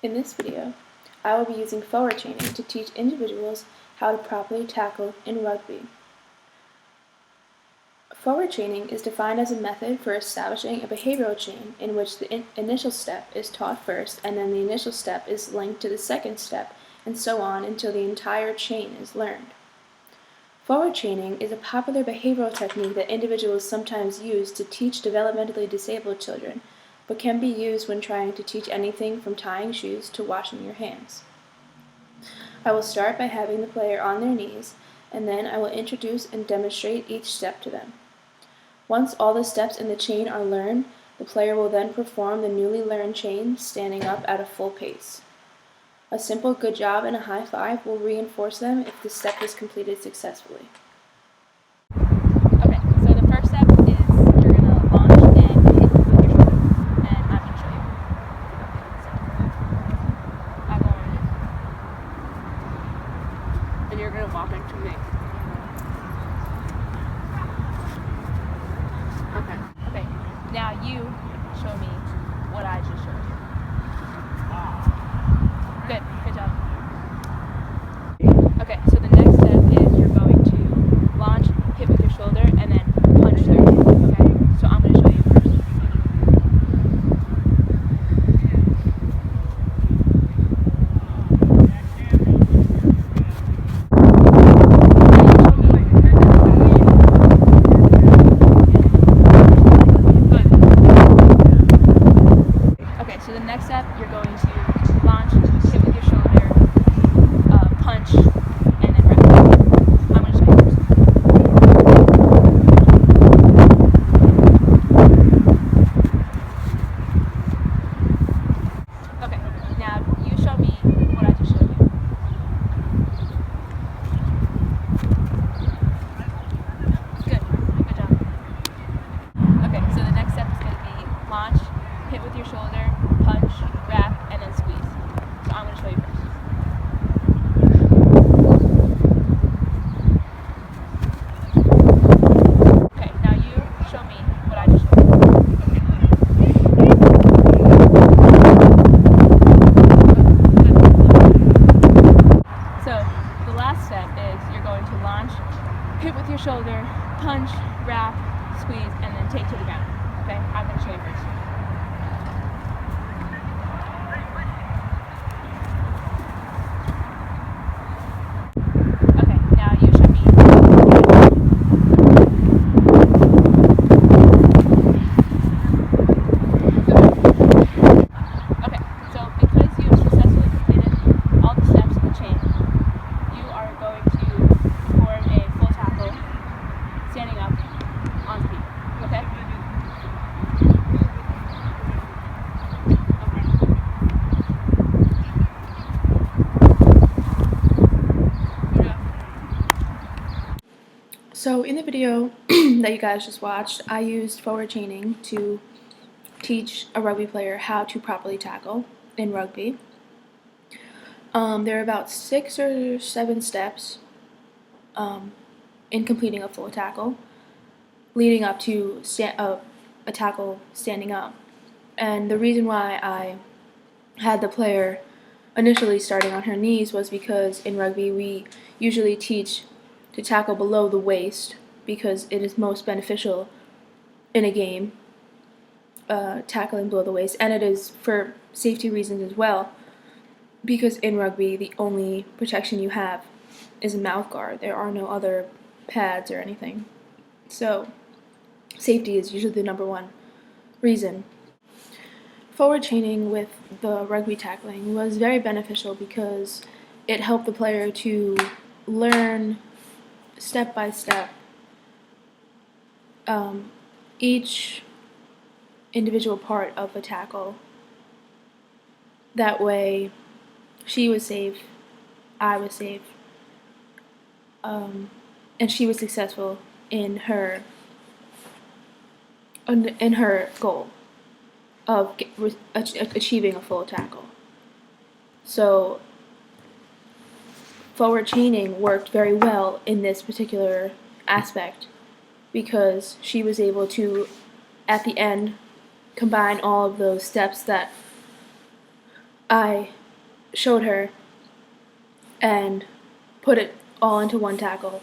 In this video, I will be using forward chaining to teach individuals how to properly tackle in rugby. Forward chaining is defined as a method for establishing a behavioral chain in which the initial step is taught first, and then the initial step is linked to the second step, and so on until the entire chain is learned. Forward chaining is a popular behavioral technique that individuals sometimes use to teach developmentally disabled children, but can be used when trying to teach anything from tying shoes to washing your hands. I will start by having the player on their knees, and then I will introduce and demonstrate each step to them. Once all the steps in the chain are learned, the player will then perform the newly learned chain standing up at a full pace. A simple good job and a high five will reinforce them if the step is completed successfully. Okay, so the first step is you're going to launch and hit with your shoulder, and I'm going to show you. So, I'm going, and you're going to walk into me. Okay, now you show me what I just showed you. Good job. Okay, so the next step is you're going to launch, hit with your shoulder, and then punch through. Okay, so I'm going to show you first. Okay, so the next step, you're going to launch, hit with your shoulder, punch, and then wrap. I'm going to show you first. Okay, now you show me what I just showed you. Good job. Okay, so the next step is going to be launch, hit with your shoulder, punch, wrap, and then squeeze. So I'm going to show you first. Okay, now you show me what I just showed you. So the last step is you're going to launch, hit with your shoulder, punch, wrap, squeeze, and then take to the ground. Okay, I'm going to show you first. Okay, now you show me. Okay, so because you have successfully completed all the steps in the chain, you are going to perform a full tackle standing up on the feet. Okay? So in the video that you guys just watched, I used forward chaining to teach a rugby player how to properly tackle in rugby. There are about 6 or 7 steps in completing a full tackle, leading up to a tackle standing up. And the reason why I had the player initially starting on her knees was because in rugby we usually teach to tackle below the waist because it is most beneficial in a game, tackling below the waist, and it is for safety reasons as well, because in rugby the only protection you have is a mouth guard. There are no other pads or anything. So safety is usually the number one reason. Forward chaining with the rugby tackling was very beneficial because it helped the player to learn step by step each individual part of a tackle. That way she was safe, I was safe, and she was successful in her goal of achieving a full tackle. So forward chaining worked very well in this particular aspect because she was able to, at the end, combine all of those steps that I showed her and put it all into one tackle